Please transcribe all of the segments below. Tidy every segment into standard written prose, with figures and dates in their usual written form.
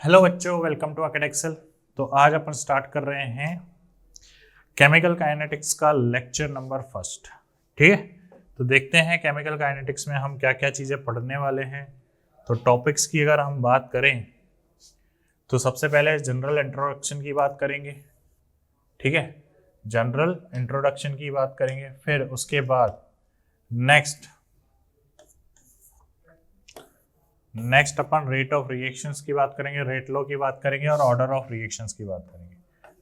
Hello बच्चों, welcome to अकेडेक्सल। तो आज अपन स्टार्ट कर रहे हैं केमिकल काइनेटिक्स का लेक्चर नंबर फर्स्ट। ठीक है, तो देखते हैं केमिकल काइनेटिक्स में हम क्या क्या चीज़ें पढ़ने वाले हैं। तो टॉपिक्स की अगर हम बात करें तो सबसे पहले जनरल इंट्रोडक्शन की बात करेंगे। ठीक है, जनरल इंट्रोडक्शन की बात करेंगे। फिर उसके बाद next upon rate of reactions की बात करेंगे, रेट लॉ की बात करेंगे और ऑर्डर ऑफ रिएक्शंस की बात करेंगे।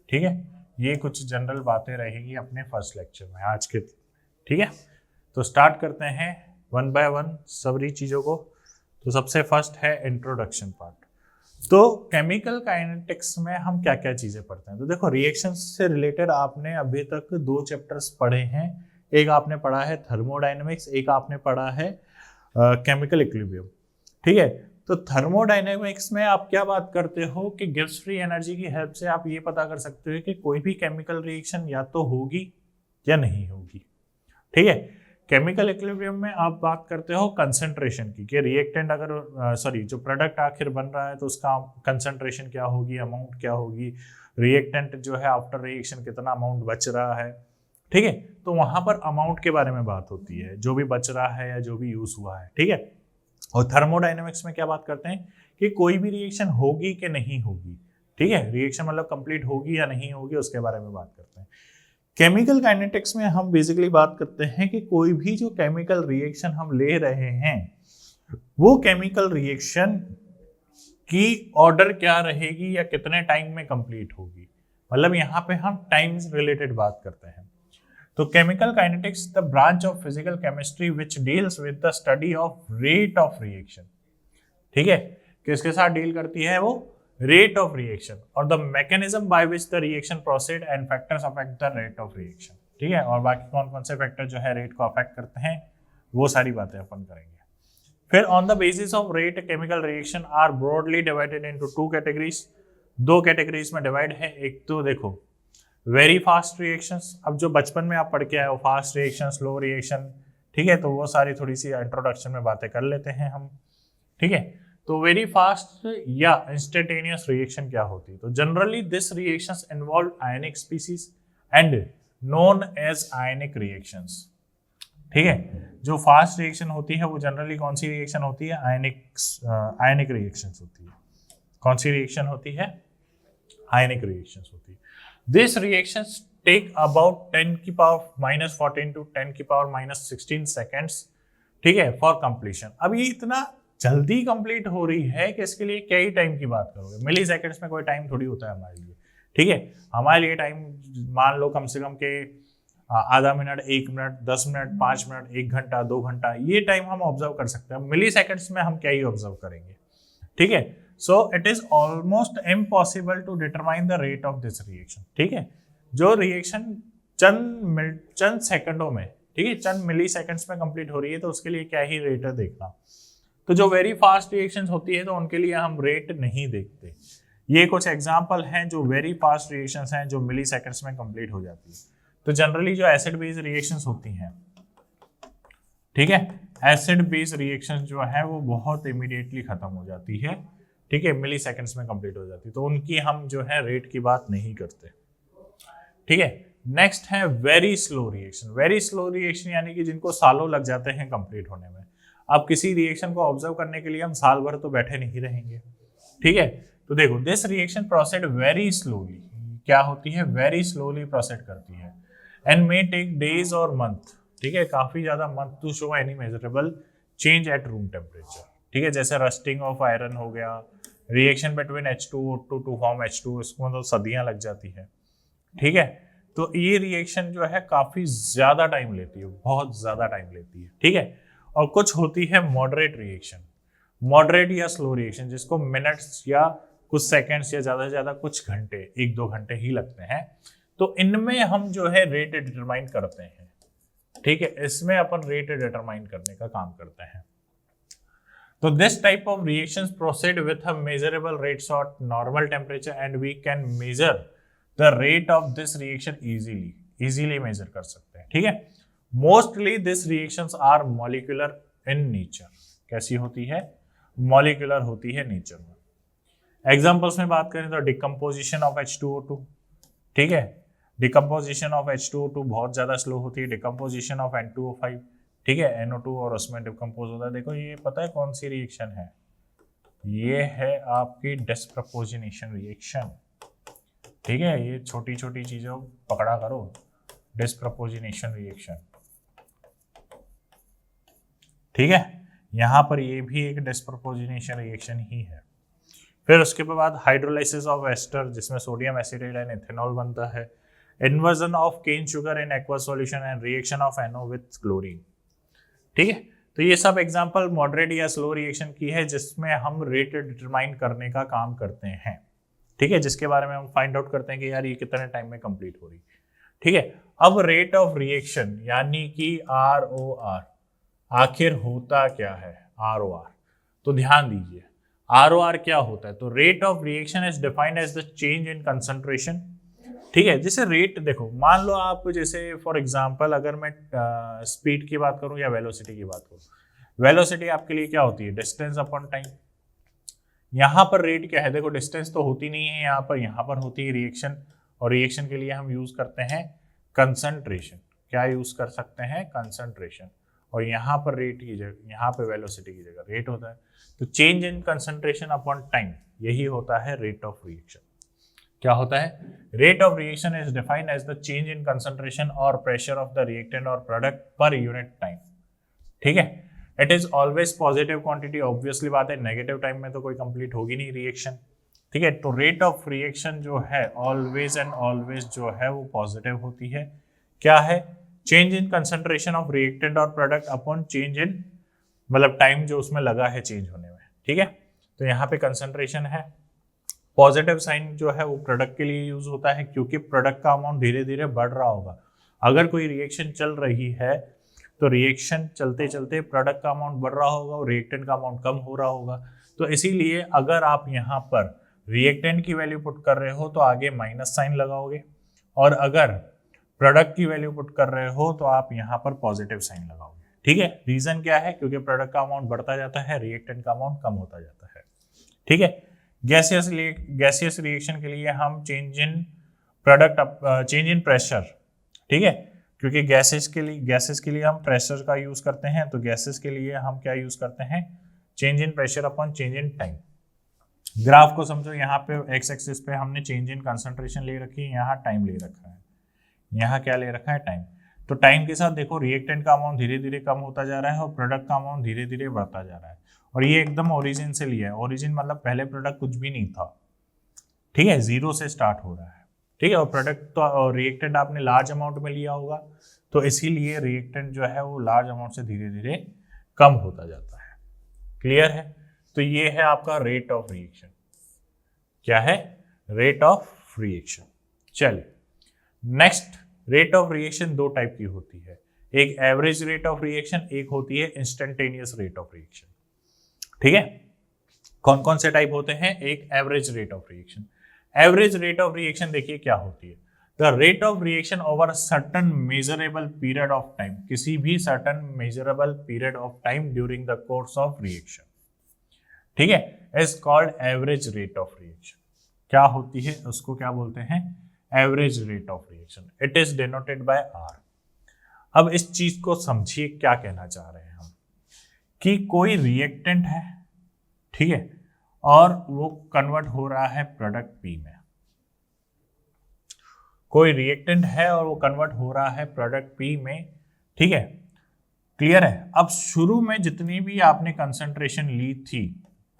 ठीक है, ये कुछ जनरल बातें रहेंगी अपने फर्स्ट लेक्चर में आज के। ठीक है, तो स्टार्ट करते हैं वन बाय वन सभी चीज़ों को। तो सबसे फर्स्ट है इंट्रोडक्शन पार्ट। तो केमिकल काइनेटिक्स में हम क्या क्या चीज़ें पढ़ते हैं। तो देखो, रिएक्शंस से रिलेटेड आपने अभी तक 2 चैप्टर्स पढ़े हैं। एक आपने पढ़ा है थर्मोडाइनमिक्स, एक आपने पढ़ा है केमिकल इक्विलिब्रियम। ठीक है, तो थर्मोडायनेमिक्स में आप क्या बात करते हो कि गिब्स फ्री एनर्जी की हेल्प से आप ये पता कर सकते हो कि कोई भी केमिकल रिएक्शन या तो होगी या नहीं होगी। ठीक है, केमिकल इक्विलिब्रियम में आप बात करते हो कंसंट्रेशन की, कि रिएक्टेंट अगर जो प्रोडक्ट आखिर बन रहा है तो उसका कंसंट्रेशन क्या होगी, अमाउंट क्या होगी, रिएक्टेंट जो है आफ्टर रिएक्शन कितना अमाउंट बच रहा है। ठीक है, तो वहां पर अमाउंट के बारे में बात होती है, जो भी बच रहा है या जो भी यूज हुआ है। ठीक है, और थर्मोडायनेमिक्स में क्या बात करते हैं कि कोई भी रिएक्शन होगी कि नहीं होगी। ठीक है, रिएक्शन मतलब कंप्लीट होगी या नहीं होगी, उसके बारे में बात करते हैं। केमिकल काइनेटिक्स में हम बेसिकली बात करते हैं कि कोई भी जो केमिकल रिएक्शन हम ले रहे हैं वो केमिकल रिएक्शन की ऑर्डर क्या रहेगी या कितने टाइम में कंप्लीट होगी। मतलब यहाँ पे हम टाइम रिलेटेड बात करते हैं। तो chemical kinetics the branch of physical chemistry which deals with the study of rate of reaction. ठीक है, किसके साथ डील करती है वो? रेट ऑफ रिएक्शन और the mechanism by which the reaction proceed and factors affect the rate of reaction. ठीक है, और बाकी कौन कौन से फैक्टर जो है रेट को अफेक्ट करते हैं वो सारी बातें अपन करेंगे। फिर on the basis of rate chemical reaction are broadly divided into 2 categories. 2 categories में डिवाइड है। एक तो देखो वेरी फास्ट रिएक्शंस, अब जो बचपन में आप पढ़ के आए हो फास्ट रिएक्शन, स्लो रिएक्शन। ठीक है, तो वो सारी थोड़ी सी इंट्रोडक्शन में बातें कर लेते हैं हम। ठीक है, तो वेरी फास्ट या इंस्टेंटेनियस रिएक्शन क्या होती है? तो generally this reactions involve ionic species and known as ionic reactions. ठीक है, जो फास्ट रिएक्शन होती है वो जनरली कौन सी रिएक्शन होती है? आयनिक रिएक्शंस होती है। कौन सी रिएक्शन होती है? आयनिक रिएक्शंस होती है। These reactions take about 10 की पावर -14 to 10 की पावर -16 सेकेंड्स। ठीक है, फॉर कंप्लीशन। अब ये इतना जल्दी कंप्लीट हो रही है कि इसके लिए क्या ही टाइम की बात करोगे? मिली सेकेंड्स में कोई टाइम थोड़ी होता है हमारे लिए। ठीक है, हमारे लिए टाइम मान लो कम से कम के आधा मिनट, 1 मिनट, 10 मिनट, 5 मिनट, 1 घंटा, 2 घंटा, ये टाइम हम ऑब्जर्व कर सकते हैं। मिली सेकेंड्स में हम क्या ही ऑब्जर्व करेंगे। ठीक है, so it is almost impossible to determine the rate of this reaction। ठीक है, जो रिएक्शन चंद सेकंडों में, ठीक है, चंद मिली सेकंड्स में कंप्लीट हो रही है तो उसके लिए क्या ही रेट है देखना। तो जो वेरी फास्ट रिएक्शंस होती है तो उनके लिए हम रेट नहीं देखते। ये कुछ एग्जांपल हैं जो वेरी फास्ट रिएक्शंस हैं जो मिली सेकंड्स में कंप्लीट हो जाती है। तो जनरली जो एसिड बेस रिएक्शंस होती हैं, ठीक है, एसिड बेस रिएक्शंस जो है वो बहुत इमीडिएटली खत्म हो जाती है। ठीक है, मिली सेकेंड्स में कंप्लीट हो जाती है, तो उनकी हम जो है रेट की बात नहीं करते। ठीक है, नेक्स्ट है very slow reaction. Very slow reaction यानी कि जिनको सालों लग जाते हैं कंप्लीट होने में। अब किसी रिएक्शन को ऑब्जर्व करने के लिए हम साल भर तो बैठे नहीं रहेंगे। ठीक है, तो देखो this reaction proceed very slowly. क्या होती है? वेरी स्लोली प्रोसीड करती है एंड मे टेक डेज और मंथ। ठीक है, काफी ज्यादा month to show any measurable change at room temperature. ठीक है, जैसे रस्टिंग ऑफ आयरन हो गया, reaction between H2O2 to form H2, इसको तो सदियां लग जाती है। ठीक है, तो ये रिएक्शन जो है काफी ज्यादा टाइम लेती है, बहुत ज्यादा टाइम लेती है। ठीक है, और कुछ होती है मॉडरेट रिएक्शन, मॉडरेट या स्लो रिएक्शन, जिसको मिनट्स या कुछ सेकेंड्स या ज्यादा से ज्यादा कुछ घंटे, 1-2 घंटे ही लगते हैं। तो इनमें हम जो है रेट डिटरमाइन करते हैं। ठीक है, इसमें अपन रेट डिटरमाइन करने का काम करते हैं। So this type of reactions proceed with a measurable rates at normal temperature and we can measure the rate of this reaction easily measure कर सकते हैं। ठीक है, mostly these reactions are molecular in nature। कैसी होती है? molecular होती है नेचर में। एग्जाम्पल्स में बात करें तो डिकम्पोजिशन ऑफ H2O2, ठीक है, डिकम्पोजिशन ऑफ H2O2 बहुत ज़्यादा स्लो होती है, डिकम्पोजिशन ऑफ N2O5, ठीक है, NO2 और उसमें डिकम्पोज होता है। देखो ये पता है कौन सी रिएक्शन है, ये है आपकी डिस्प्रपोजिनेशन रिएक्शन, ठीक है, ये छोटी छोटी चीज़ों पकड़ा करो, डिस्प्रपोजिनेशन रिएक्शन, ठीक है, यहाँ पर ये भी एक डिस्प्रपोजिनेशन रिएक्शन ही है। फिर उसके बाद हाइड्रोलाइसिस ऑफ एस्टर, जिसमें सोडियम एसिटेट एंड इथेनॉल बनता है, inversion of cane sugar in aqua solution and reaction of NO with chlorine, ठीक है। तो ये सब एग्जांपल मॉडरेट या स्लो रिएक्शन की है जिसमें हम रेट डिटरमाइन करने का काम करते हैं, ठीक है, जिसके बारे में हम फाइंड आउट करते हैं कि यार ये कितने टाइम में कंप्लीट हो रही, ठीक है। अब रेट ऑफ रिएक्शन यानी कि ROR आखिर होता क्या है, ROR, तो ध्यान दीजिए ROR क्या होता है, तो rate of reaction is defined as the change in concentration, ठीक है। जैसे रेट देखो, मान लो आप जैसे फॉर एग्जांपल अगर मैं स्पीड की बात करूं या वेलोसिटी की बात करूं, वेलोसिटी आपके लिए क्या होती है, डिस्टेंस अपॉन टाइम। यहाँ पर रेट क्या है, देखो डिस्टेंस तो होती नहीं है यहाँ पर होती है रिएक्शन, और रिएक्शन के लिए हम यूज करते हैं कंसंट्रेशन, क्या यूज कर सकते हैं, कंसंट्रेशन, और यहाँ पर रेट की जगह, यहाँ पे वेलोसिटी की जगह रेट होता है, तो change in concentration upon time, यही होता है रेट ऑफ रिएक्शन। क्या होता है, rate of reaction is defined as the change in concentration और प्रेशर ऑफ द रिएक्टेंट और प्रोडक्ट पर यूनिट टाइम, ठीक है। It is always positive quantity, obviously बात है, नेगेटिव टाइम में तो कोई कंप्लीट होगी नहीं रिएक्शन, ठीक है। तो रेट ऑफ रिएक्शन जो है ऑलवेज एंड ऑलवेज जो है वो पॉजिटिव होती है, क्या है, change in concentration of reactant और प्रोडक्ट अपॉन चेंज इन, मतलब टाइम जो उसमें लगा है चेंज होने में, ठीक है। तो यहाँ पे कंसंट्रेशन है, पॉजिटिव साइन जो है वो प्रोडक्ट के लिए यूज होता है क्योंकि प्रोडक्ट का अमाउंट धीरे धीरे बढ़ रहा होगा। अगर कोई रिएक्शन चल रही है तो रिएक्शन चलते चलते प्रोडक्ट का अमाउंट बढ़ रहा होगा और रिएक्टेंट का अमाउंट कम हो रहा होगा, तो इसीलिए अगर आप यहाँ पर रिएक्टेंट की वैल्यू पुट कर रहे हो तो आगे माइनस साइन लगाओगे, और अगर प्रोडक्ट की वैल्यू पुट कर रहे हो तो आप यहाँ पर पॉजिटिव साइन लगाओगे, ठीक है। रीजन क्या है, क्योंकि प्रोडक्ट का अमाउंट बढ़ता जाता है, रिएक्टेंट का अमाउंट कम होता जाता है, ठीक है। गैसियस रिएक्शन के लिए हम change in product, change in pressure, ठीक है, क्योंकि गैसेस के लिए हम प्रेशर का यूज करते हैं, तो गैसेस के लिए हम क्या यूज करते हैं, change in pressure upon change in time. Graph को समझो, यहाँ पे एक्स एक्सिस पे हमने चेंज इन कंसंट्रेशन ले रखी है, यहाँ टाइम ले रखा है, यहाँ क्या ले रखा है, टाइम। तो टाइम के साथ देखो रिएक्टेंट का अमाउंट धीरे धीरे कम होता जा रहा है और प्रोडक्ट का अमाउंट धीरे धीरे बढ़ता जा रहा है, और ये एकदम ओरिजिन से लिया है, ओरिजिन मतलब पहले प्रोडक्ट कुछ भी नहीं था, ठीक है, जीरो से स्टार्ट हो रहा है, ठीक है, और प्रोडक्ट तो रिएक्टेंट आपने लार्ज अमाउंट में लिया होगा, तो इसीलिए रिएक्टेंट जो है वो लार्ज अमाउंट से धीरे धीरे कम होता जाता है, क्लियर है। तो ये है आपका रेट ऑफ रिएक्शन, क्या है, रेट ऑफ रिएक्शन। चलिए नेक्स्ट, रेट ऑफ रिएक्शन दो टाइप की होती है, एक एवरेज रेट ऑफ रिएक्शन, एक होती है इंस्टेंटेनियस रेट ऑफ रिएक्शन, ठीक है। कौन कौन से टाइप होते हैं, एक average rate of reaction. Average rate of reaction देखिए क्या होती है, the rate of reaction over certain measurable period of time, किसी भी certain measurable period of time during the course of reaction, ठीक है, is called average rate of reaction. क्या होती है, उसको क्या बोलते हैं, average rate of reaction, it is denoted by R. अब इस चीज को समझिए, क्या कहना चाह रहे हैं हम, कि कोई रिएक्टेंट है, ठीक है, और वो कन्वर्ट हो रहा है प्रोडक्ट पी में, कोई रिएक्टेंट है और वो कन्वर्ट हो रहा है प्रोडक्ट पी में, ठीक है, क्लियर है। अब शुरू में जितनी भी आपने कंसंट्रेशन ली थी,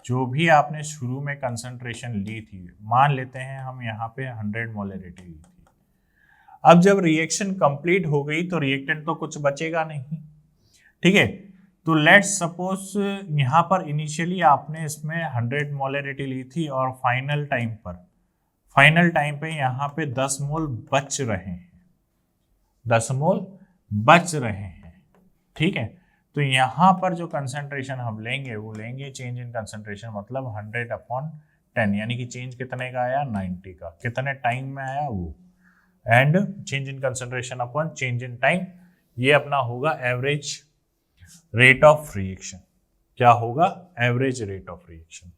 जो भी आपने शुरू में कंसंट्रेशन ली थी, मान लेते हैं हम यहाँ पे 100 मोलरिटी ली थी, अब जब रिएक्शन कंप्लीट हो गई तो रिएक्टेंट तो कुछ बचेगा नहीं, ठीक है। तो लेट्स सपोज यहाँ पर इनिशियली आपने इसमें 100 मोलरिटी ली थी और फाइनल टाइम पे यहाँ पे 10 मोल बच रहे हैं, 10 मोल बच रहे हैं, ठीक है। तो यहाँ पर जो कंसंट्रेशन हम लेंगे वो लेंगे चेंज इन कंसंट्रेशन, मतलब 100/10, यानी कि चेंज कितने का आया, 90 का, कितने टाइम में आया वो, and change in concentration upon change in time, ये अपना होगा एवरेज रेट ऑफ रिएक्शन। क्या होगा, एवरेज रेट ऑफ रिएक्शन।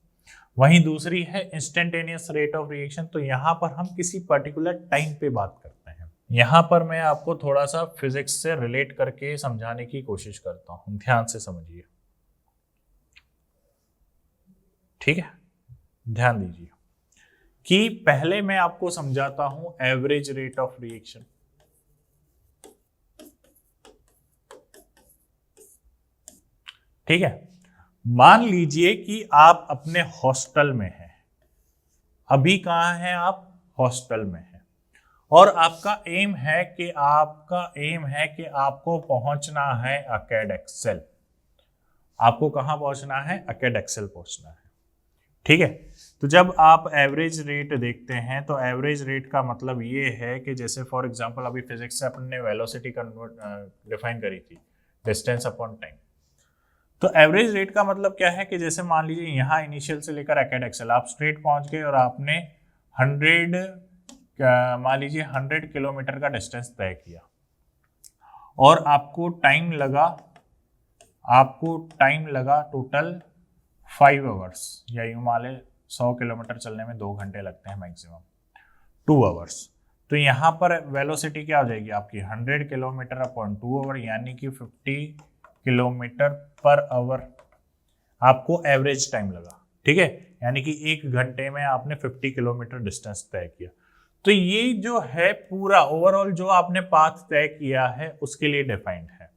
वहीं दूसरी है इंस्टेंटेनियस रेट ऑफ रिएक्शन। तो यहाँ पर हम किसी पर्टिकुलर टाइम पे बात करते हैं। यहाँ पर मैं आपको थोड़ा सा फिजिक्स से रिलेट करके समझाने की कोशिश करता हूँ, ध्यान से समझिए, ठीक है। ध्यान दीजिए कि पहले मैं आपको समझाता हूं एवरेज रेट ऑफ रिएक्शन। ठीक है, मान लीजिए कि आप अपने हॉस्टल में हैं। अभी कहां हैं आप? हॉस्टल में हैं। और आपका एम है कि आपको पहुंचना है अकेड एक्सेल। आपको कहां पहुंचना है? अकेड एक्सेल पहुंचना है, ठीक है। तो जब आप एवरेज रेट देखते हैं तो एवरेज रेट का मतलब ये है कि जैसे फॉर एग्जांपल अभी फिजिक्स से अपन ने वेलोसिटी डिफाइन करी थी, डिस्टेंस अपॉन टाइम। तो एवरेज रेट का मतलब क्या है कि जैसे मान लीजिए यहाँ इनिशियल से लेकर अकेड एक्सेल आप स्ट्रेट पहुंच गए और आपने 100 किलोमीटर का डिस्टेंस तय किया और आपको टाइम लगा टोटल 5 आवर्स, या यूं मान ले 100 किलोमीटर चलने में 2 घंटे लगते हैं मैक्सिमम, 2 आवर्स। तो यहाँ पर वेलोसिटी क्या हो जाएगी आपकी? 100 किलोमीटर अपॉन 2 आवर, यानी कि 50 किलोमीटर पर आवर आपको एवरेज टाइम लगा, ठीक है। यानी कि 1 घंटे में आपने 50 किलोमीटर डिस्टेंस तय किया। तो ये जो है पूरा ओवरऑल जो आपने पाथ तय किया है उसके लिए डिफाइंड है,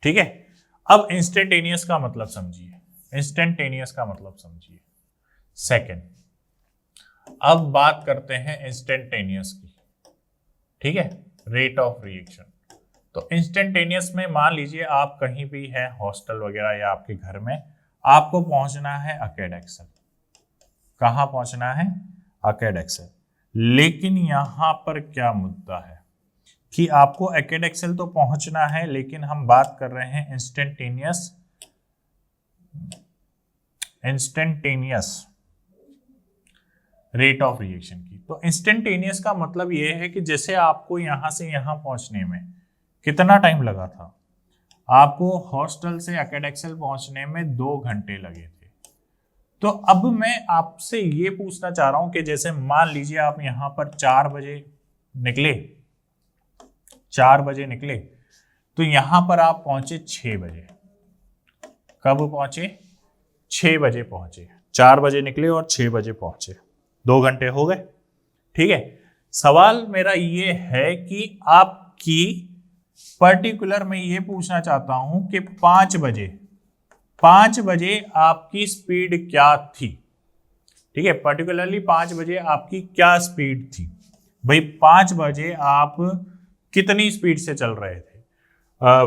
ठीक है। अब इंस्टेंटेनियस का मतलब समझिए, इंस्टेंटेनियस का मतलब समझिए। सेकेंड, अब बात करते हैं इंस्टेंटेनियस की, ठीक है, रेट ऑफ रिएक्शन। तो इंस्टेंटेनियस में मान लीजिए आप कहीं भी है, हॉस्टल वगैरह या आपके घर में, आपको पहुंचना है अकेड एक्सेल। कहां पहुंचना है? अकेड एक्सेल। लेकिन यहां पर क्या मुद्दा है कि आपको अकेड एक्सेल तो पहुंचना है, लेकिन हम बात कर रहे हैं इंस्टेंटेनियस रेट ऑफ रिएक्शन की। तो इंस्टेंटेनियस का मतलब यह है कि जैसे आपको यहां से यहां पहुंचने में कितना टाइम लगा था? आपको हॉस्टल से अकेड एक्सेल पहुंचने में 2 घंटे लगे थे। तो अब मैं आपसे ये पूछना चाह रहा हूं कि जैसे मान लीजिए आप यहां पर 4 बजे निकले, तो यहां पर आप पहुंचे 6 बजे। कब पहुंचे? 6 बजे पहुंचे। 4 बजे निकले और 6 बजे पहुंचे, 2 घंटे हो गए, ठीक है। सवाल मेरा ये है कि आपकी पर्टिकुलर मैं ये पूछना चाहता हूं कि 5 बजे आपकी स्पीड क्या थी? ठीक है, पर्टिकुलरली 5 बजे आपकी क्या स्पीड थी? भाई 5 बजे आप कितनी स्पीड से चल रहे थे?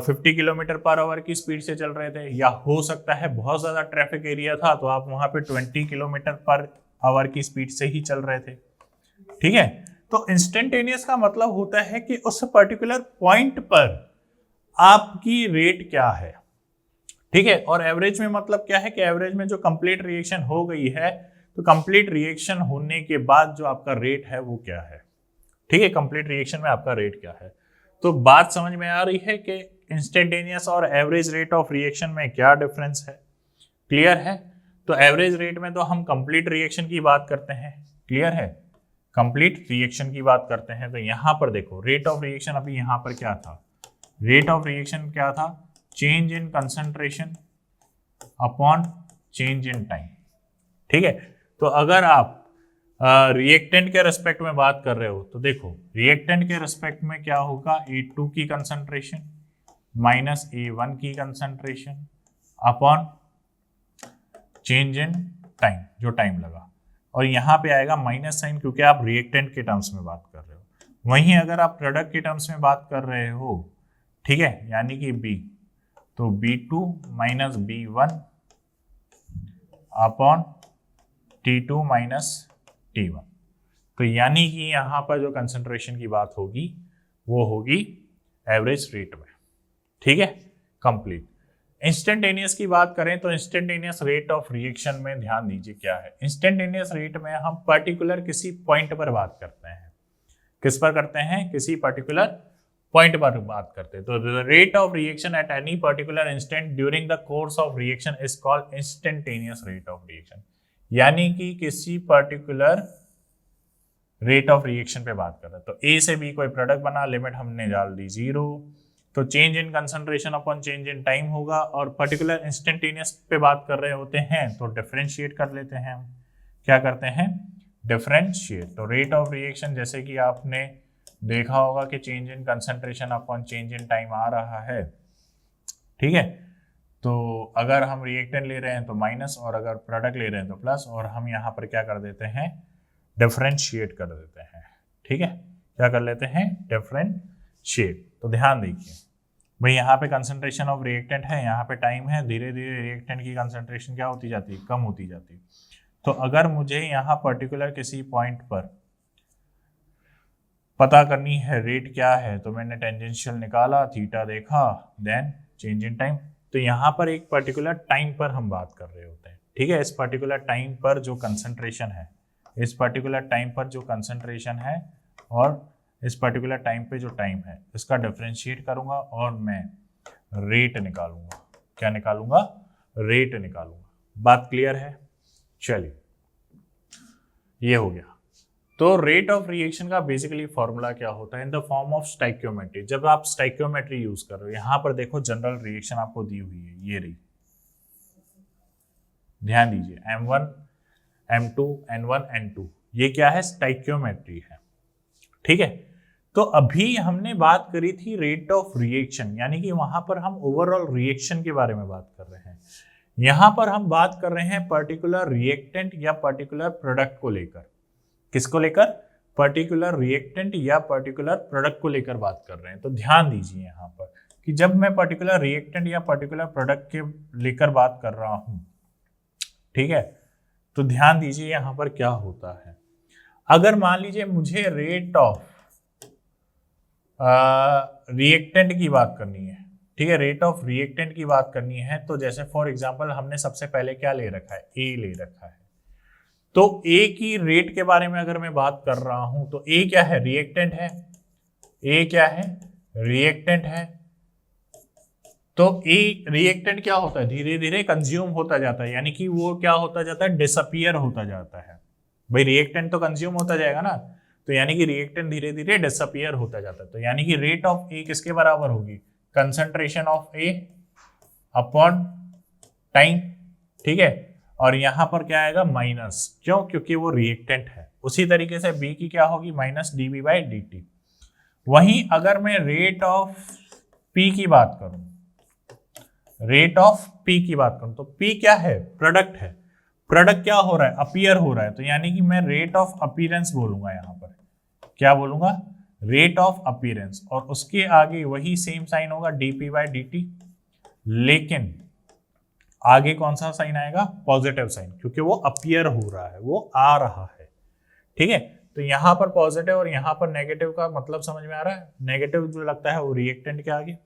50 किलोमीटर पर आवर की स्पीड से चल रहे थे, या हो सकता है बहुत ज्यादा ट्रैफिक एरिया था तो आप वहां पे 20 किलोमीटर पर आवर की स्पीड से ही चल रहे थे, ठीक है। तो इंस्टेंटेनियस का मतलब होता है कि उस पर्टिकुलर पॉइंट पर आपकी रेट क्या है, ठीक है। और एवरेज में मतलब क्या है कि एवरेज में जो कंप्लीट रिएक्शन हो गई है, तो कंप्लीट रिएक्शन होने के बाद जो आपका रेट है वो क्या है, ठीक है। कंप्लीट रिएक्शन में आपका रेट क्या है? तो बात समझ में आ रही है कि इंस्टेंटेनियस और एवरेज रेट ऑफ रिएक्शन में क्या डिफरेंस है? क्लियर है? तो एवरेज रेट में तो हम कंप्लीट रिएक्शन की बात करते हैं, क्लियर है, कंप्लीट रिएक्शन की बात करते हैं। तो यहां पर देखो रेट ऑफ रिएक्शन अभी यहां पर क्या था? रेट ऑफ रिएक्शन क्या था? Change in concentration upon change in time, ठीक है। तो अगर आप रिएक्टेंट के रेस्पेक्ट में बात कर रहे हो तो देखो रिएक्टेंट के रेस्पेक्ट में क्या होगा? A2 की कंसंट्रेशन माइनस A1 की concentration upon change in time, जो टाइम लगा, और यहां पे आएगा माइनस साइन क्योंकि आप रिएक्टेंट के टर्म्स में बात कर रहे हो। वहीं अगर आप प्रोडक्ट के टर्म्स में बात कर रहे हो, ठीक है, यानी कि B, तो B2 minus B1 upon T2 minus T1। तो यानी कि यहां पर जो कंसंट्रेशन की बात होगी वो होगी एवरेज रेट में, ठीक है, कंप्लीट। इंस्टेंटेनियस की बात करें तो इंस्टेंटेनियस रेट ऑफ रिएक्शन में ध्यान दीजिए क्या है। इंस्टेंटेनियस रेट में हम पर्टिकुलर किसी पॉइंट पर बात करते हैं। किस पर करते हैं? किसी पर्टिकुलर पॉइंट पर बात करते हैं। तो rate of reaction at any particular instant during the course of reaction is called instantaneous rate of reaction. यानी कि किसी पर्टिकुलर रेट ऑफ रिएक्शन पे बात कर रहे हैं। तो ए से बी कोई प्रोडक्ट बना, लिमिट हमने डाल दी 0, तो change in concentration upon change in time होगा। और पर्टिकुलर इंस्टेंटेनियस पे बात कर रहे होते हैं तो डिफरेंशिएट कर लेते हैं हम। क्या करते हैं? डिफरेंशिएट। तो रेट ऑफ रिएक्शन जैसे कि आपने देखा होगा कि change in concentration upon change in time आ रहा है, ठीक है। तो अगर हम रिएक्टेंट ले रहे हैं तो माइनस, और अगर प्रोडक्ट ले रहे हैं तो प्लस, और हम यहाँ पर क्या कर देते हैं? डिफरेंशिएट कर देते हैं, ठीक है। क्या कर लेते हैं? डिफरेंशिएट। तो ध्यान देखिए भाई, यहाँ पे कंसंट्रेशन ऑफ रिएक्टेंट है, यहाँ पे टाइम है, धीरे धीरे रिएक्टेंट की कंसंट्रेशन क्या होती जाती है? कम होती जाती है। तो अगर मुझे यहाँ पर्टिकुलर किसी पॉइंट पर पता करनी है रेट क्या है, तो मैंने टेंजेंशियल निकाला, थीटा देखा, देन चेंज इन टाइम। तो यहाँ पर एक पर्टिकुलर टाइम पर हम बात कर रहे होते हैं, ठीक है। इस पर्टिकुलर टाइम पर जो कंसंट्रेशन है, इस पर्टिकुलर टाइम पर जो कंसंट्रेशन है, और इस पर्टिकुलर टाइम पे जो टाइम है, इसका डिफरेंशिएट करूंगा और मैं रेट निकालूंगा। क्या निकालूंगा? रेट निकालूंगा। बात क्लियर है? चलिए, ये हो गया। तो रेट ऑफ रिएक्शन का बेसिकली फॉर्मूला क्या होता है? In the form of stoichiometry. जब आप स्टाइक्योमेट्री यूज कर रहे हो, यहां पर देखो जनरल रिएक्शन आपको दी हुई है, ये रही, ध्यान दीजिए, M1 M2 N1 N2, ये क्या है? स्टाइक्योमेट्री है, ठीक है। तो अभी हमने बात करी थी रेट ऑफ रिएक्शन, यानी कि वहां पर हम ओवरऑल रिएक्शन के बारे में बात कर रहे हैं। यहां पर हम बात कर रहे हैं पर्टिकुलर रिएक्टेंट या पर्टिकुलर प्रोडक्ट को लेकर। किसको लेकर? पर्टिकुलर रिएक्टेंट या पर्टिकुलर प्रोडक्ट को लेकर बात कर रहे हैं। तो ध्यान दीजिए यहाँ पर कि जब मैं पर्टिकुलर रिएक्टेंट या पर्टिकुलर प्रोडक्ट के लेकर बात कर रहा हूं, ठीक है, तो ध्यान दीजिए यहाँ पर क्या होता है। अगर मान लीजिए मुझे रेट ऑफ रिएक्टेंट की बात करनी है, ठीक है, रेट ऑफ रिएक्टेंट की बात करनी है, तो जैसे फॉर एग्जांपल हमने सबसे पहले क्या ले रखा है? ए ले रखा है। तो ए की रेट के बारे में अगर मैं बात कर रहा हूं, तो ए क्या है? रिएक्टेंट है। ए क्या है? रिएक्टेंट है। तो ए रिएक्टेंट क्या होता है? धीरे धीरे कंज्यूम होता जाता है, यानी कि वो क्या होता जाता है? डिसअपियर होता जाता है। भाई रिएक्टेंट तो कंज्यूम होता जाएगा ना, तो यानी कि रिएक्टेंट धीरे धीरे डिसअपियर होता जाता है। तो यानी कि रेट ऑफ ए किसके बराबर होगी? Concentration of A upon time, ठीक है। और यहां पर क्या आएगा? माइनस, क्यों? क्योंकि वो रिएक्टेंट है। उसी तरीके से बी की क्या होगी? Minus dB by dt। वहीं अगर मैं रेट ऑफ पी की बात करूं, रेट ऑफ पी की बात करूं, तो पी क्या है? प्रोडक्ट है। प्रोडक्ट क्या हो रहा है? अपीयर हो रहा है। तो यानी कि मैं रेट ऑफ अपीयरेंस बोलूंगा यहां पर। क्या बोलूंगा? Rate of appearance. और उसके आगे वही सेम साइन होगा, dp बाई dt, लेकिन आगे कौन सा साइन आएगा? पॉजिटिव साइन, क्योंकि वो अपीयर हो रहा है, वो आ रहा है, ठीक है। तो यहां पर पॉजिटिव और यहां पर नेगेटिव का मतलब समझ में आ रहा है? नेगेटिव जो लगता है वो रिएक्टेंट के आगे,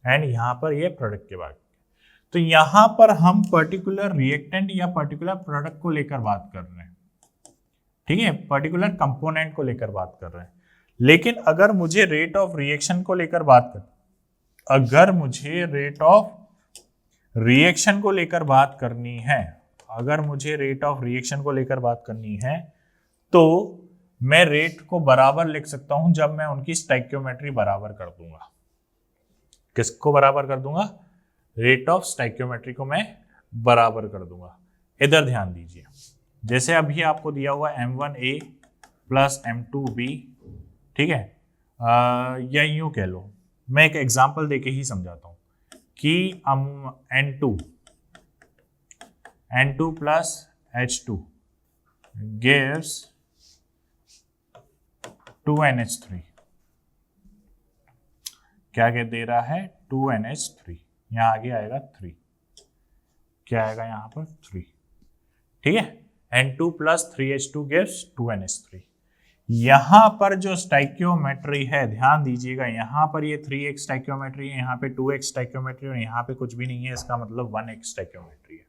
एंड यहां पर ये प्रोडक्ट के आगे। तो यहां पर हम पर्टिकुलर रिएक्टेंट या पर्टिकुलर प्रोडक्ट को लेकर बात कर रहे हैं, ठीक है, पर्टिकुलर कंपोनेंट को लेकर बात कर रहे हैं। लेकिन अगर मुझे रेट ऑफ रिएक्शन को लेकर बात कर, अगर मुझे रेट ऑफ रिएक्शन को लेकर बात करनी है, अगर मुझे रेट ऑफ रिएक्शन को लेकर बात करनी है, तो मैं रेट को बराबर लिख सकता हूं जब मैं उनकी स्टाइक्योमेट्री बराबर कर दूंगा। किसको बराबर कर दूंगा? रेट ऑफ स्टाइक्योमेट्री को मैं बराबर कर दूंगा। इधर ध्यान दीजिए, जैसे अभी आपको दिया हुआ M1A प्लस M2B, ठीक है, या यूं कह लो, मैं एक एग्जांपल देके ही समझाता हूं कि N2 plus H2 gives 2NH3। क्या क्या दे रहा है? 2NH3। यहां आगे आएगा 3। क्या आएगा यहां पर? 3, ठीक है। N2 plus 3H2 gives 2NH3। यहां पर जो स्टाइक्योमेट्री है, ध्यान दीजिएगा, यहां पर ये 3x स्टाइक्योमेट्री है, यहां पे 2x स्टाइक्योमेट्री और यहां पे कुछ भी नहीं है, इसका मतलब 1x स्टाइक्योमेट्री है,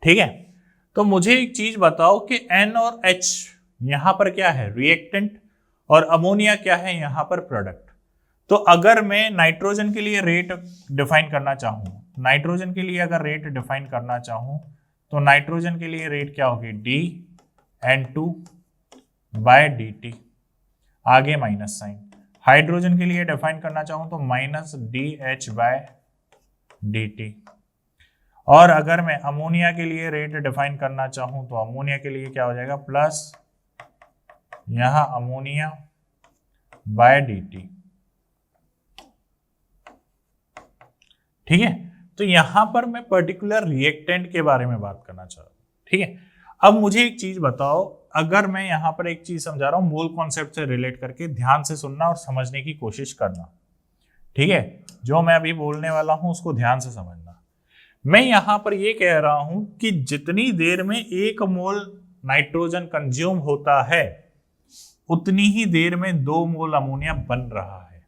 ठीक है। तो मुझे एक चीज बताओ कि N और H यहां पर क्या है? रिएक्टेंट, और अमोनिया क्या है? यहां पर प्रोडक्ट। तो अगर मैं नाइट्रोजन के लिए रेट डिफाइन करना चाहूं, नाइट्रोजन के लिए अगर रेट डिफाइन करना चाहूं, तो नाइट्रोजन के लिए रेट क्या होगी, dN2/dt, आगे माइनस साइन। हाइड्रोजन के लिए डिफाइन करना चाहूं तो -dH/dt। और अगर मैं अमोनिया के लिए रेट डिफाइन करना चाहूं तो अमोनिया के लिए क्या हो जाएगा, प्लस यहां अमोनिया/dt। ठीक है, तो यहां पर मैं पर्टिकुलर रिएक्टेंट के बारे में बात करना चाह रहा हूं। ठीक है, अब मुझे एक चीज बताओ, अगर मैं यहां पर एक चीज समझा रहा हूं मोल कॉन्सेप्ट से रिलेट करके, ध्यान से सुनना और समझने की कोशिश करना। ठीक है, जो मैं अभी बोलने वाला हूं उसको ध्यान से समझना। मैं यहां पर ये कह रहा हूं कि जितनी देर में 1 मोल नाइट्रोजन कंज्यूम होता है उतनी ही देर में 2 मोल अमोनिया बन रहा है।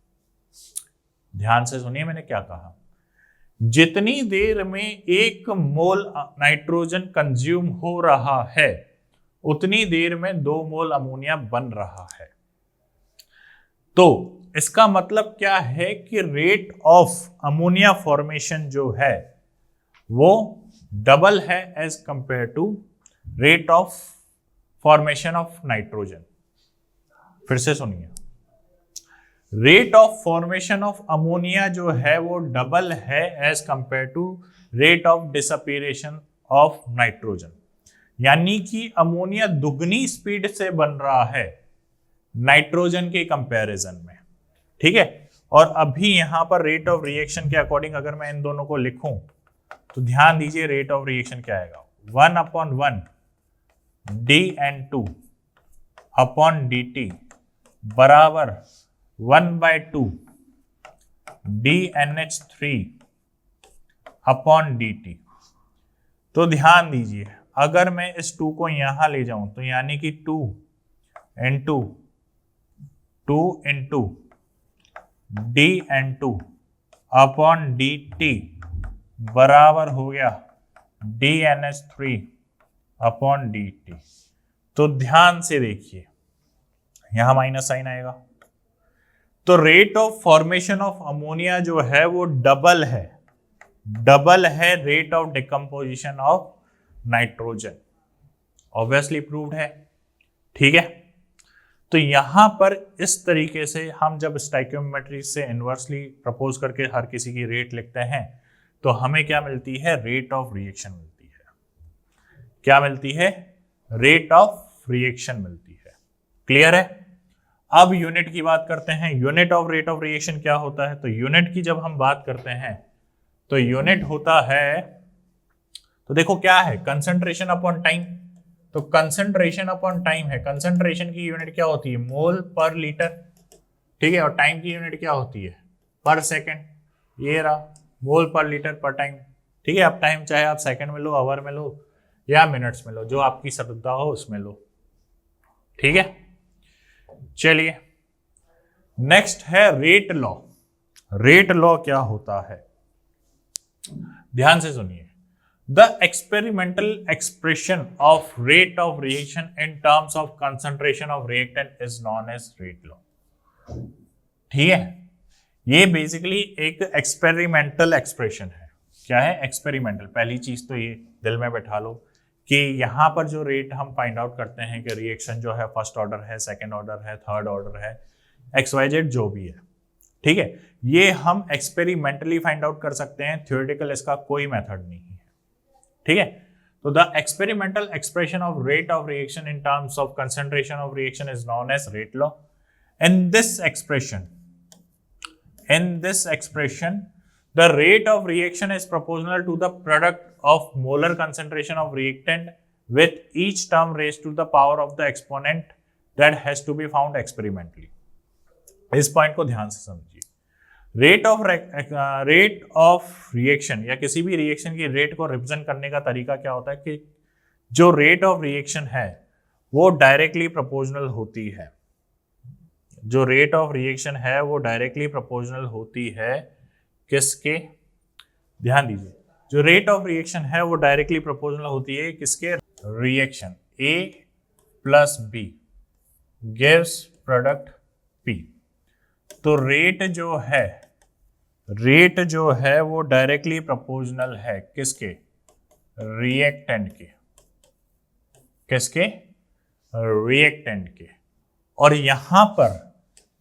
ध्यान से सुनिए मैंने क्या कहा, जितनी देर में 1 मोल नाइट्रोजन कंज्यूम हो रहा है उतनी देर में 2 मोल अमोनिया बन रहा है। तो इसका मतलब क्या है कि रेट ऑफ अमोनिया फॉर्मेशन जो है वो डबल है as compare to rate of formation of nitrogen. फिर से सुनिए, rate of formation of ammonia जो है वो डबल है as compare to rate of disappearance of nitrogen, यानी कि अमोनिया दुगनी स्पीड से बन रहा है नाइट्रोजन के कंपैरिजन में। ठीक है, और अभी यहां पर रेट ऑफ रिएक्शन के अकॉर्डिंग अगर मैं इन दोनों को लिखूं तो ध्यान दीजिए रेट ऑफ रिएक्शन क्या आएगा, 1/1 dN2/dt बराबर 1/2 dNH3/dt। तो ध्यान दीजिए, अगर मैं इस 2 को यहां ले जाऊं तो यानी कि 2 into dN2/dt बराबर हो गया dNH3/dt। तो ध्यान से देखिए, यहां माइनस साइन आएगा, तो rate of formation of ammonia जो है वो डबल है rate of decomposition of nitrogen. Obviously proved है। ठीक है, तो यहां पर इस तरीके से हम जब स्टोइकियोमेट्री से इनवर्सली प्रपोज करके हर किसी की रेट लिखते हैं तो हमें क्या मिलती है, रेट ऑफ रिएक्शन मिलती है। क्या मिलती है, रेट ऑफ रिएक्शन मिलती है। क्लियर है। अब यूनिट की बात करते हैं, unit of rate of reaction क्या होता है। तो यूनिट की जब हम बात करते हैं तो यूनिट होता है, तो देखो क्या है, कंसंट्रेशन अपॉन टाइम। तो कंसंट्रेशन अपॉन टाइम है, कंसंट्रेशन की यूनिट क्या होती है, मोल पर लीटर। ठीक है, और टाइम की यूनिट क्या होती है, पर सेकेंड। ये रहा मोल पर लीटर पर टाइम। ठीक है, अब टाइम चाहे आप सेकंड में लो, आवर में लो या मिनट्स में लो, जो आपकी श्रद्धा हो उसमें लो। ठीक है, चलिए नेक्स्ट है रेट लॉ। रेट लॉ क्या होता है, ध्यान से सुनिए। The experimental expression of rate of reaction in terms of concentration of reactant is known as rate law. ठीक है, ये बेसिकली एक एक्सपेरिमेंटल एक्सप्रेशन है। क्या है, एक्सपेरिमेंटल। पहली चीज तो ये दिल में बैठा लो कि यहां पर जो रेट हम फाइंड आउट करते हैं कि रिएक्शन जो है फर्स्ट ऑर्डर है, सेकंड ऑर्डर है, थर्ड ऑर्डर है, XYZ जो भी है। ठीक है, ये हम एक्सपेरिमेंटली फाइंड आउट कर सकते हैं, थ्योरेटिकल इसका कोई मेथड नहीं है। ठीक है, तो the experimental expression of rate of reaction in terms of concentration of reaction is known as rate law. In this expression the rate of reaction is proportional to the product of molar concentration of reactant with each term raised to the power of the exponent that has to be found experimentally। इस point को ध्यान से समझिए। Rate of reaction या किसी भी reaction की rate को रिप्रेजेंट करने का तरीका क्या होता है कि जो रेट ऑफ रिएक्शन है वो डायरेक्टली प्रोपोर्शनल होती है। जो रेट ऑफ रिएक्शन है वो डायरेक्टली प्रोपोर्शनल होती है किसके, ध्यान दीजिए, जो रेट ऑफ रिएक्शन है वो डायरेक्टली प्रोपोर्शनल होती है किसके, reaction A plus B gives product P। तो रेट जो है वो डायरेक्टली प्रोपोर्शनल है किसके, रिएक्टेंट के, किसके? रिएक्टेंट के। और यहां पर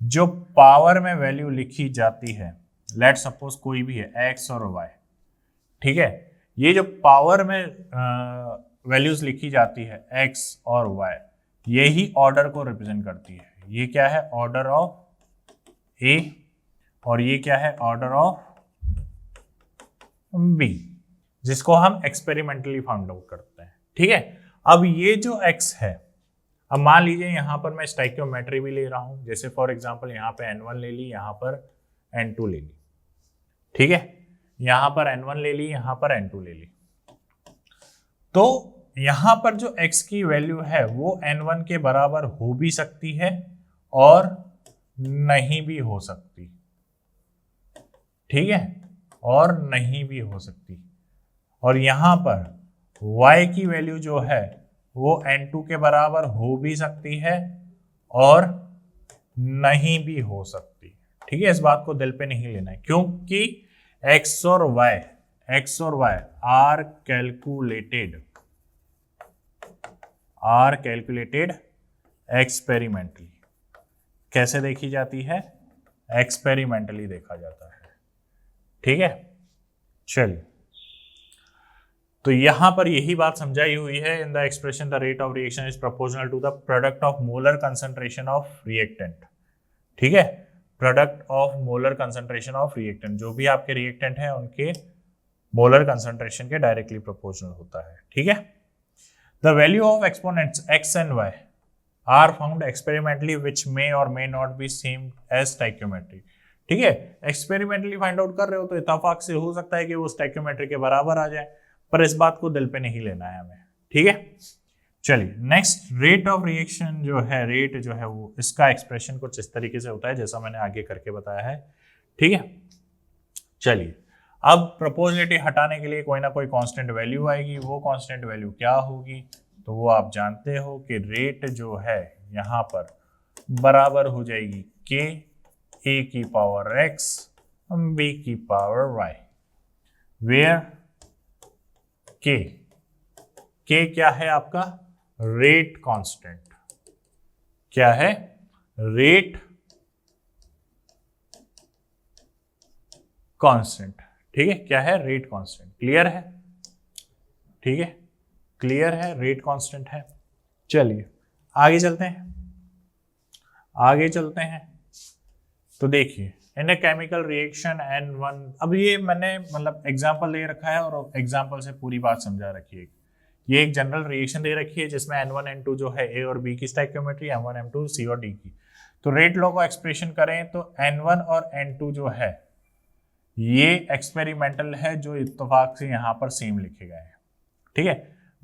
जो पावर में वैल्यू लिखी जाती है, लेट सपोज कोई भी है x और y, ठीक है, ये जो पावर में वैल्यूज लिखी जाती है x और y, यही ऑर्डर को रिप्रेजेंट करती है। ये क्या है? ऑर्डर ऑफ a, और ये क्या है? ऑर्डर ऑफ b, जिसको हम एक्सपेरिमेंटली फाउंड आउट करते हैं। ठीक है, अब ये जो x है, अब मान लीजिए यहां पर मैं स्टाइकियोमेट्री भी ले रहा हूं, जैसे फॉर एग्जांपल यहां पे n1 ले ली, यहां पर n2 ले ली, ठीक है, यहां पर n1 ले ली, यहां पर n2 ले ली। तो यहां पर जो x की वैल्यू है वो n1 के बराबर हो भी सकती है और नहीं भी हो सकती, ठीक है, और नहीं भी हो सकती। और यहां पर y की वैल्यू जो है वो n2 के बराबर हो भी सकती है और नहीं भी हो सकती। ठीक है, इस बात को दिल पे नहीं लेना है, क्योंकि x और y आर कैलकुलेटेड एक्सपेरिमेंटली। कैसे देखी जाती है? एक्सपेरिमेंटली देखा जाता है। ठीक है, चलिए, तो यहां पर यही बात समझाई हुई है। In the expression the rate of reaction is proportional to the product of molar concentration of reactant. ठीक है, product of molar concentration of reactant, जो भी आपके रिएक्टेंट है उनके मोलर कंसंट्रेशन के डायरेक्टली प्रोपोर्शनल होता है। ठीक है, the value of exponents x and y are found experimentally which may or may not be same as stoichiometry. ठीक है, एक्सपेरिमेंटली फाइंड आउट कर रहे हो तो इत्तेफाक से हो सकता है कि वो स्टाइकियोमेट्री के बराबर आ जाए, पर इस बात को दिल पे नहीं लेना है हमें। ठीक है, चलिए नेक्स्ट, रेट ऑफ रिएक्शन जो है, रेट जो है वो, इसका एक्सप्रेशन कुछ इस तरीके से होता है जैसा मैंने आगे करके बताया है। ठीक है, चलिए, अब प्रोपोर्शनलिटी हटाने के लिए कोई ना कोई कांस्टेंट वैल्यू आएगी। वो कांस्टेंट वैल्यू क्या होगी? तो वो आप जानते हो कि रेट जो है यहां पर बराबर हो जाएगी k a की पावर x b की पावर y, वेयर k क्या है आपका? Rate constant. क्या है? Rate constant. ठीक है, क्या है? Rate constant. क्लियर है? ठीक है, क्लियर है, रेट कांस्टेंट है। चलिए आगे चलते हैं, तो देखिए, इन ए केमिकल रिएक्शन N1, अब ये मैंने मतलब एग्जांपल दे रखा है और एग्जांपल से पूरी बात समझा रखी है। ये एक जनरल रिएक्शन दे रखी है जिसमें N1 N2 जो है A और B की स्टोइकियोमेट्री, M1 M2 C और D की। तो रेट लॉ को एक्सप्रेशन करें तो N1 और N2 जो है ये एक्सपेरिमेंटल है, जो इत्तेफाक से यहाँ पर सेम लिखे गए हैं। ठीक है,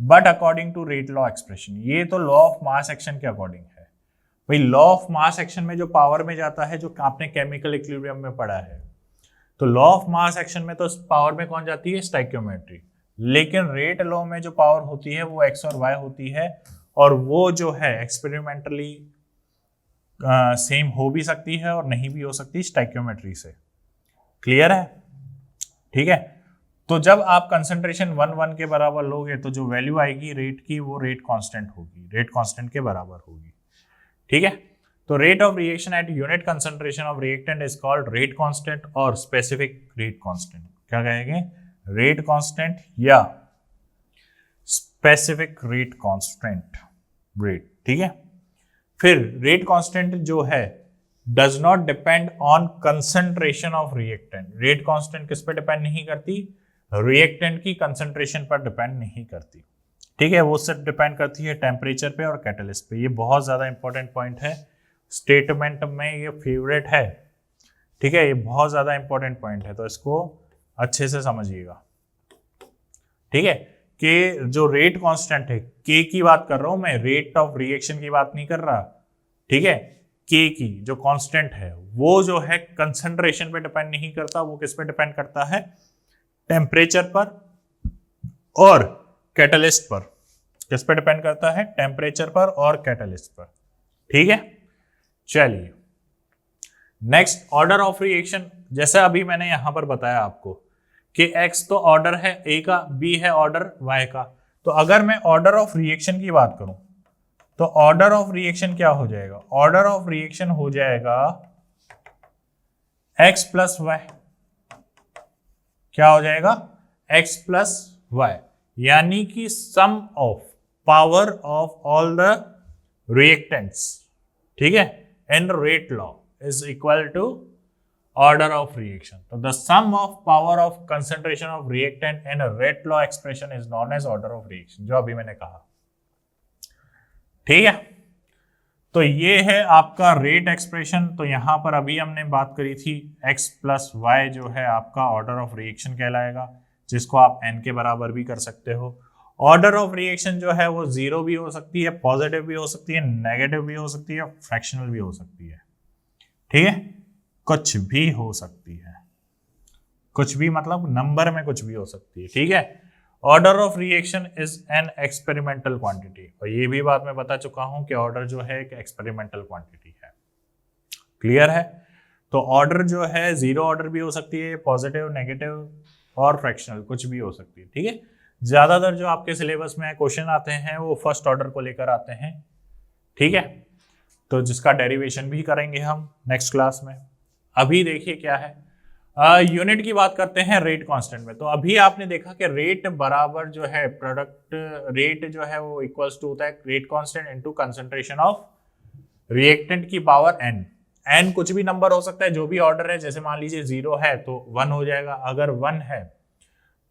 but according to rate law expression, ये तो लॉ ऑफ मास एक्शन के अकॉर्डिंग है। भाई लॉ ऑफ मास एक्शन में जो पावर में जाता है, जो आपने केमिकल इक्विलिब्रियम में पढ़ा है, तो लॉ ऑफ मास एक्शन में तो पावर में कौन जाती है? स्टोइकियोमेट्री। लेकिन रेट लॉ में जो पावर होती है वो x और y होती है, और वो जो है एक्सपेरिमेंटली सेम हो भी सकती है और नहीं भी हो सकती स्टोइकियोमेट्री से। क्लियर है? ठीक है, तो जब आप कंसंट्रेशन 1 के बराबर लोगे तो जो वैल्यू आएगी रेट की वो रेट कांस्टेंट होगी, रेट कांस्टेंट के बराबर होगी। ठीक है, तो rate of reaction at unit concentration of reactant is called rate constant और स्पेसिफिक रेट कांस्टेंट। क्या कहेंगे? रेट कांस्टेंट या स्पेसिफिक रेट कांस्टेंट रेट। ठीक है, फिर रेट कांस्टेंट जो है does not depend on concentration of reactant. Rate constant किस पे डिपेंड नहीं करती? रिएक्टेंट की कंसंट्रेशन पर डिपेंड नहीं करती। ठीक है, वो सिर्फ डिपेंड करती है टेम्परेचर पे और कैटलिस्ट पे। ये बहुत ज्यादा इंपॉर्टेंट पॉइंट है, स्टेटमेंट में ये फेवरेट है। ठीक है, ये बहुत ज्यादा इंपॉर्टेंट पॉइंट है, तो इसको अच्छे से समझिएगा। ठीक है, कि जो रेट कांस्टेंट है, के की बात कर रहा हूं मैं, रेट ऑफ रिएक्शन की बात नहीं कर रहा। ठीक है, के की जो कांस्टेंट है वो जो है कंसंट्रेशन पे डिपेंड नहीं करता, वो किस पे डिपेंड करता है? टेम्परेचर पर और कैटलिस्ट पर। किस पे डिपेंड करता है? टेम्परेचर पर और कैटलिस्ट पर। ठीक है, चलिए नेक्स्ट, ऑर्डर ऑफ रिएक्शन। जैसा अभी मैंने यहां पर बताया आपको कि x तो ऑर्डर है A का, B है ऑर्डर Y का। तो अगर मैं ऑर्डर ऑफ रिएक्शन की बात करूं तो ऑर्डर ऑफ रिएक्शन क्या हो जाएगा? ऑर्डर ऑफ रिएक्शन हो जाएगा x प्लस वाई। क्या हो जाएगा? x प्लस वाई, यानी कि sum of power of all the reactants, ठीक है, in rate law is equal to order of reaction. तो the sum of power of concentration of reactant in rate law expression is known as order of reaction, जो अभी मैंने कहा। ठीक है, तो ये है आपका रेट एक्सप्रेशन। तो यहां पर अभी हमने बात करी थी x प्लस वाई जो है आपका ऑर्डर ऑफ रिएक्शन कहलाएगा, जिसको आप n के बराबर भी कर सकते हो। ऑर्डर ऑफ रिएक्शन जो है वो जीरो भी हो सकती है, पॉजिटिव भी हो सकती है, नेगेटिव भी हो सकती है, फ्रैक्शनल भी हो सकती है। ठीक है, कुछ भी हो सकती है, कुछ भी मतलब नंबर में कुछ भी हो सकती है। ठीक है, order of reaction is an experimental quantity, और ये भी बात मैं बता चुका हूं कि ऑर्डर जो है एक एक्सपेरिमेंटल क्वांटिटी है। क्लियर है? तो ऑर्डर जो है जीरो ऑर्डर भी हो सकती है, पॉजिटिव, नेगेटिव और फ्रैक्शनल, कुछ भी हो सकती है। ठीक है, ज्यादातर जो आपके सिलेबस में क्वेश्चन आते हैं वो फर्स्ट ऑर्डर को लेकर आते हैं। ठीक है, तो जिसका डेरिवेशन भी करेंगे हम नेक्स्ट क्लास में। अभी देखिए क्या है, यूनिट की बात करते हैं रेट कांस्टेंट में। तो अभी आपने देखा कि रेट बराबर जो है प्रोडक्ट रेट जो है वो इक्वल्स टू होता है rate constant into concentration of reactant की पावर n। n कुछ भी नंबर हो सकता है, जो भी ऑर्डर है, जैसे मान लीजिए 0 है तो 1 हो जाएगा, अगर 1 है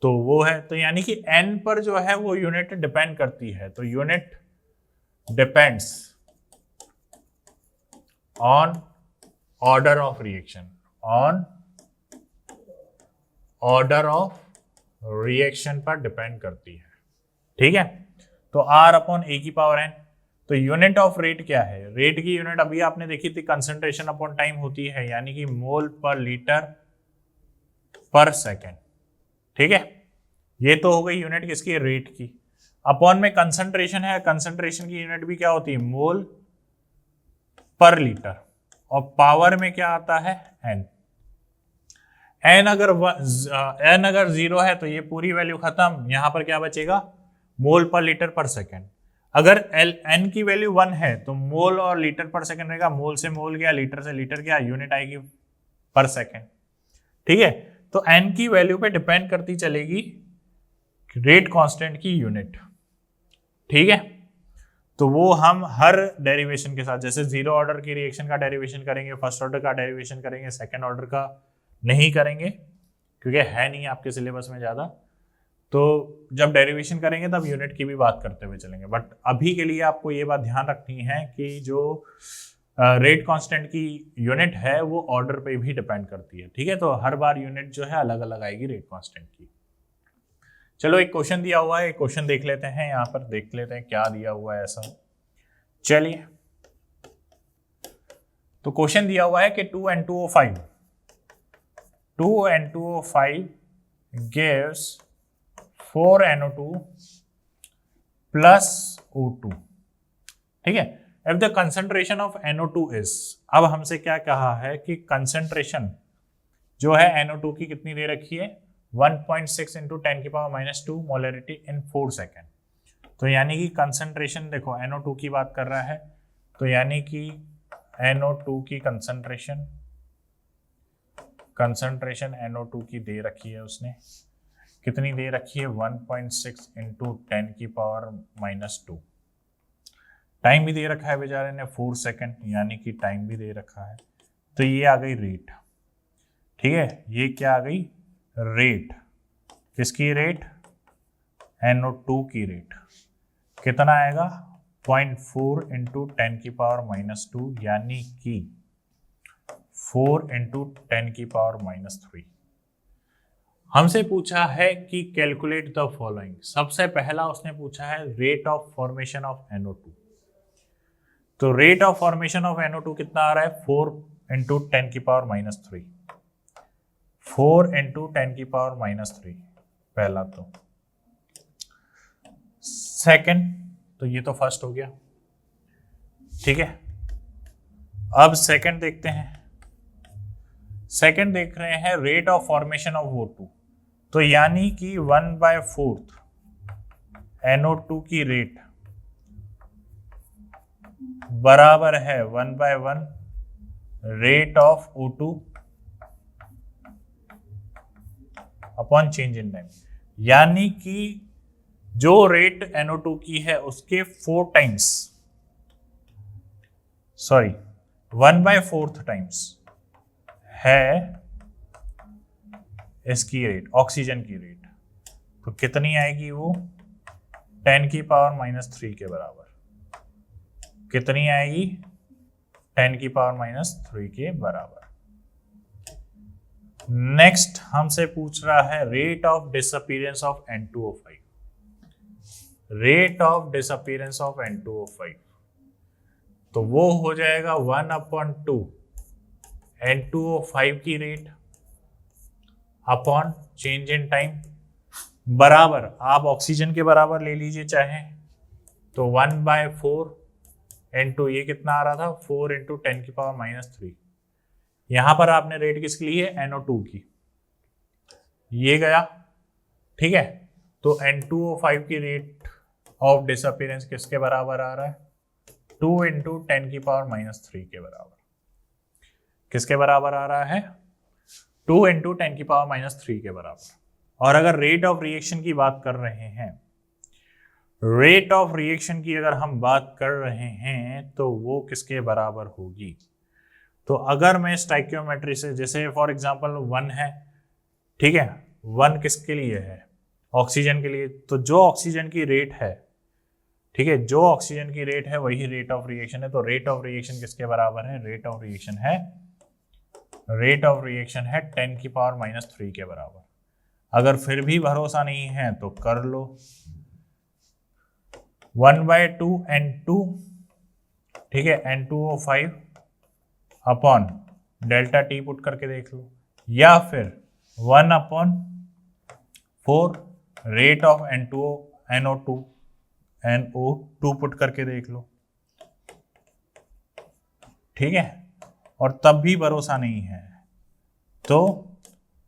तो वो है, तो यानी कि n पर जो है वो यूनिट डिपेंड करती है। तो unit depends on order of reaction, on order of reaction पर डिपेंड करती है। ठीक है, तो r अपॉन a की पावर n। तो यूनिट ऑफ रेट क्या है? रेट की यूनिट अभी आपने देखी थी कंसंट्रेशन अपॉन टाइम होती है, यानी कि मोल पर लीटर पर सेकेंड। ठीक है, ये तो हो गई यूनिट किसकी? रेट की। अपॉन में कंसंट्रेशन है, कंसंट्रेशन की यूनिट भी क्या होती है? मोल पर लीटर। और पावर में क्या आता है? n। n अगर 0 है तो ये पूरी वैल्यू खत्म, यहां पर क्या बचेगा? मोल पर लीटर पर सेकेंड। अगर n की वैल्यू 1 है तो मोल और लीटर पर सेकेंड रहेगा, मोल से मोल गया, लीटर से लीटर गया, यूनिट आएगी पर सेकेंड। ठीक है, तो n की वैल्यू पे डिपेंड करती चलेगी रेट कांस्टेंट की यूनिट। ठीक है, तो वो हम हर डेरिवेशन के साथ, जैसे जीरो ऑर्डर की रिएक्शन का डेरिवेशन करेंगे, फर्स्ट ऑर्डर का डेरिवेशन करेंगे, सेकंड ऑर्डर का नहीं करेंगे क्योंकि है नहीं आपके सिलेबस में ज़्यादा। तो जब डेरिवेशन करेंगे तब यूनिट की भी बात करते हुए चलेंगे। बट अभी के लिए आपको ये बात ध्यान रखनी है कि जो रेट कांस्टेंट की यूनिट है वो ऑर्डर पे भी डिपेंड करती है। ठीक है, तो हर बार यूनिट जो है अलग अलग आएगी रेट कांस्टेंट की। चलो एक क्वेश्चन दिया हुआ है, एक क्वेश्चन देख लेते हैं, यहाँ पर देख लेते हैं क्या दिया हुआ है ऐसा। चलिए, तो क्वेश्चन दिया हुआ है कि 2N2O5 gives 4NO2 plus O2। ठीक है, if the concentration of NO2 is, अब हमसे क्या कहा है कि कंसंट्रेशन जो है NO2 की कितनी दे रखी है? 1.6 इंटू 10 की पावर -2 मोलरिटी इन 4 सेकेंड। तो यानी कि कंसंट्रेशन देखो NO2 की बात कर रहा है, तो यानी कि NO2 की कंसंट्रेशन NO2 की दे रखी है, उसने कितनी दे रखी है? 1.6 इंटू 10 की पावर -2। टाइम भी दे रखा है बेचारे ने 4 सेकेंड, यानी कि टाइम भी दे रखा है। तो ये आ गई रेट। ठीक है, ये क्या आ गई? रेट। किसकी रेट? NO2 की रेट। कितना आएगा? 0.4 इंटू 10 की पावर -2, यानी कि 4 इंटू 10 की पावर -3। हमसे पूछा है कि कैलकुलेट द फॉलोइंग। सबसे पहला उसने पूछा है rate of formation of NO2। तो rate of formation of NO2 कितना आ रहा है? 4 इंटू 10 की पावर -3। 4 इंटू 10 की पावर -3 पहला। तो सेकंड, तो ये तो फर्स्ट हो गया। ठीक है, अब सेकंड देखते हैं। सेकंड देख रहे हैं rate of formation of O2। तो यानी कि 1/4 NO2 की रेट बराबर है 1/1 rate of O2 upon change in time. यानी कि जो रेट NO2 की है उसके 4 टाइम्स, सॉरी 1/4 टाइम्स है इसकी रेट, ऑक्सीजन की रेट। तो कितनी आएगी वो 10⁻³ के बराबर। कितनी आएगी 10⁻³ के बराबर। नेक्स्ट हमसे पूछ रहा है rate of disappearance of N2O5। Rate of disappearance of N2O5 तो वो हो जाएगा 1/2 N2O5 की rate upon change in time बराबर, आप ऑक्सीजन के बराबर ले लीजिए चाहे, तो 1/4 इंटू ये कितना आ रहा था 4 × 10⁻³ यहां पर आपने रेट किसकी ली है NO2 की, ये गया। ठीक है, तो N2O5 की रेट ऑफ डिसअपीयरेंस किसके बराबर आ रहा है 2 × 10⁻³ के बराबर। किसके बराबर आ रहा है 2 × 10⁻³ के बराबर। और अगर रेट ऑफ रिएक्शन की बात कर रहे हैं, रेट ऑफ रिएक्शन की अगर हम बात कर रहे हैं तो वो किसके बराबर होगी। तो अगर मैं स्टाइकियोमेट्री से, जैसे फॉर एग्जांपल 1 है, ठीक है, 1 किसके लिए है ऑक्सीजन के लिए, तो जो ऑक्सीजन की रेट है, ठीक है, जो ऑक्सीजन की रेट है वही रेट ऑफ रिएक्शन है। तो रेट ऑफ रिएक्शन किसके बराबर है, रेट ऑफ रिएक्शन है 10⁻³ के बराबर। अगर फिर भी भरोसा नहीं है तो कर लो 1/2 N2, ठीक है, N2O5 upon delta T put करके देख लो, या फिर 1/4 रेट ऑफ NO2 पुट करके देख लो। ठीक है, और तब भी भरोसा नहीं है तो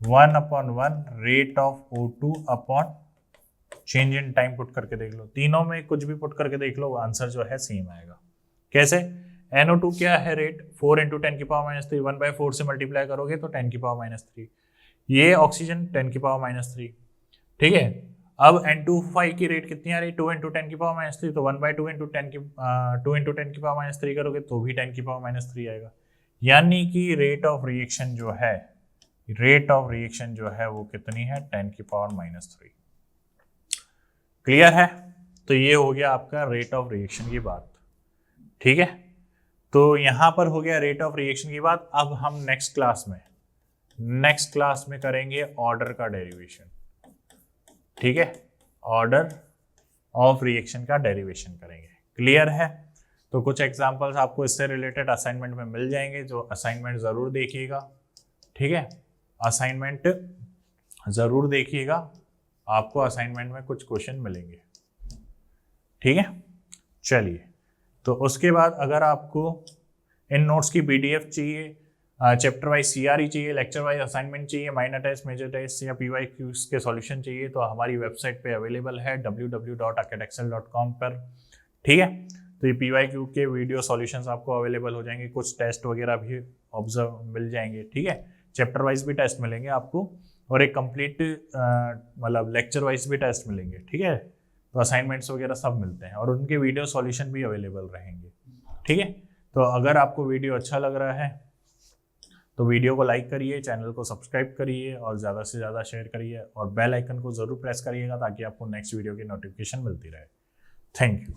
1/1 rate of O2 upon change in time put करके देख लो। तीनों में कुछ भी पुट करके देख लो, आंसर जो है सेम आएगा। कैसे, NO2 क्या है रेट 4 × 10⁻³ 1/4 से मल्टीप्लाई करोगे तो 10⁻³, ये ऑक्सीजन 10⁻³। ठीक है, अब N2O5 की रेट कितनी आ रही 2 × 10⁻³, तो 1/2 × 10⁻³ करोगे तो भी 10⁻³ आएगा। यानी कि रेट ऑफ रिएक्शन जो है, रेट ऑफ रिएक्शन जो है वो कितनी है 10⁻³। क्लियर है, तो ये हो गया आपका रेट ऑफ रिएक्शन की बात। ठीक है, तो यहां पर हो गया रेट ऑफ रिएक्शन की बात। अब हम नेक्स्ट क्लास में करेंगे ऑर्डर का डेरिवेशन। ठीक है, ऑर्डर ऑफ रिएक्शन का डेरिवेशन करेंगे। क्लियर है, तो कुछ एग्जांपल्स आपको इससे रिलेटेड असाइनमेंट में मिल जाएंगे, जो असाइनमेंट जरूर देखिएगा। ठीक है, असाइनमेंट जरूर देखिएगा, आपको असाइनमेंट में कुछ क्वेश्चन मिलेंगे। ठीक है, चलिए, तो उसके बाद अगर आपको इन नोट्स की PDF चाहिए, चैप्टर वाइज CRE चाहिए, लेक्चर वाइज असाइनमेंट चाहिए, माइनर टेस्ट, मेजर टेस्ट या PYQs के सॉल्यूशन चाहिए, तो हमारी वेबसाइट पे अवेलेबल है www.acadexcel.com पर। ठीक है, तो ये PYQ के वीडियो सॉल्यूशंस आपको अवेलेबल हो जाएंगे, कुछ टेस्ट वगैरह भी ऑब्जर्व मिल जाएंगे। ठीक है, चैप्टर वाइज भी टेस्ट मिलेंगे आपको, और एक कंप्लीट मतलब लेक्चर वाइज भी टेस्ट मिलेंगे। ठीक है, तो असाइनमेंट्स वगैरह सब मिलते हैं और उनके वीडियो सॉल्यूशन भी अवेलेबल रहेंगे। ठीक है, तो अगर आपको वीडियो अच्छा लग रहा है तो वीडियो को लाइक करिए, चैनल को सब्सक्राइब करिए और ज़्यादा से ज़्यादा शेयर करिए, और बेल आइकन को ज़रूर प्रेस करिएगा ताकि आपको नेक्स्ट वीडियो की नोटिफिकेशन मिलती रहे। Thank you.